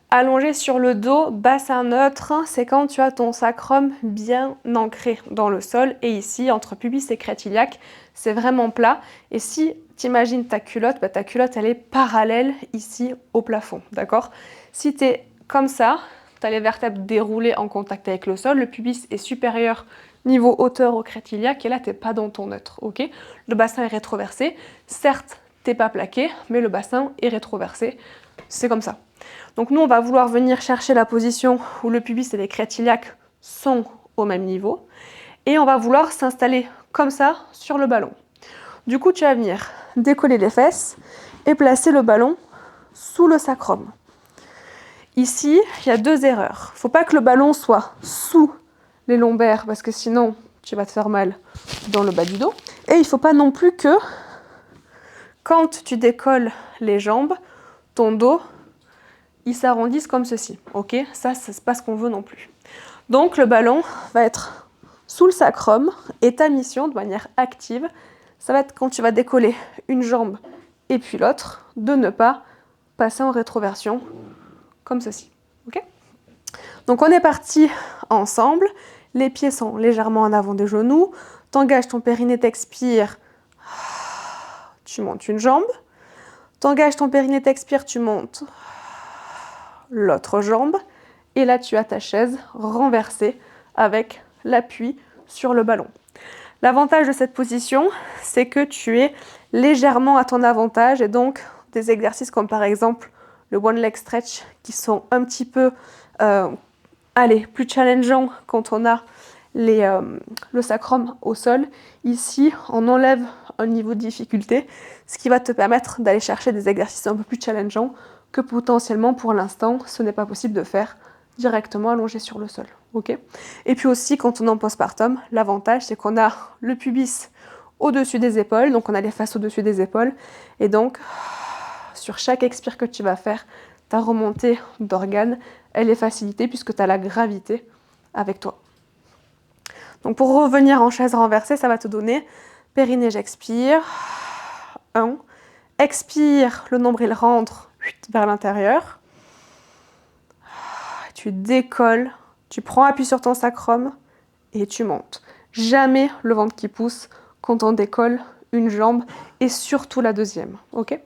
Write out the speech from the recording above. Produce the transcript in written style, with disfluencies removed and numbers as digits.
Allongé sur le dos, bassin neutre, c'est quand tu as ton sacrum bien ancré dans le sol. Et ici, entre pubis et crête iliaque, c'est vraiment plat. Et si tu imagines ta culotte, ta culotte, elle est parallèle ici au plafond, d'accord? Si tu es comme ça, tu as les vertèbres déroulées en contact avec le sol, le pubis est supérieur niveau hauteur au crête iliaque, et là, tu n'es pas dans ton neutre, ok? Le bassin est rétroversé. Certes, tu n'es pas plaqué, mais le bassin est rétroversé. C'est comme ça. Donc nous, on va vouloir venir chercher la position où le pubis et les crêtes iliaques sont au même niveau. Et on va vouloir s'installer comme ça sur le ballon. Du coup, tu vas venir décoller les fesses et placer le ballon sous le sacrum. Ici, il y a 2 erreurs. Il ne faut pas que le ballon soit sous les lombaires parce que sinon, tu vas te faire mal dans le bas du dos. Et il ne faut pas non plus que, quand tu décolles les jambes, ton dos ils s'arrondissent comme ceci, ok? Ça, c'est pas ce qu'on veut non plus. Donc, le ballon va être sous le sacrum et ta mission, de manière active, ça va être quand tu vas décoller une jambe et puis l'autre, de ne pas passer en rétroversion comme ceci, ok? Donc, on est parti ensemble. Les pieds sont légèrement en avant des genoux. T'engages ton périnée, t'expires. Tu montes une jambe. T'engages ton périnée, t'expires, tu montes l'autre jambe, et là tu as ta chaise renversée avec l'appui sur le ballon. L'avantage de cette position, c'est que tu es légèrement à ton avantage, et donc des exercices comme par exemple le one leg stretch qui sont un petit peu plus challengeants quand on a le sacrum au sol. Ici, on enlève un niveau de difficulté, ce qui va te permettre d'aller chercher des exercices un peu plus challengeants que potentiellement pour l'instant ce n'est pas possible de faire directement allongé sur le sol. Okay, et puis aussi quand on est en postpartum, l'avantage c'est qu'on a le pubis au-dessus des épaules, donc on a les fesses au-dessus des épaules, et donc sur chaque expire que tu vas faire, ta remontée d'organes, elle est facilitée puisque tu as la gravité avec toi. Donc pour revenir en chaise renversée, ça va te donner périnée, j'expire, 1, expire, le nombril rentre vers l'intérieur, tu décolles, tu prends appui sur ton sacrum et tu montes. Jamais le ventre qui pousse quand on décolle une jambe et surtout la deuxième, ok ?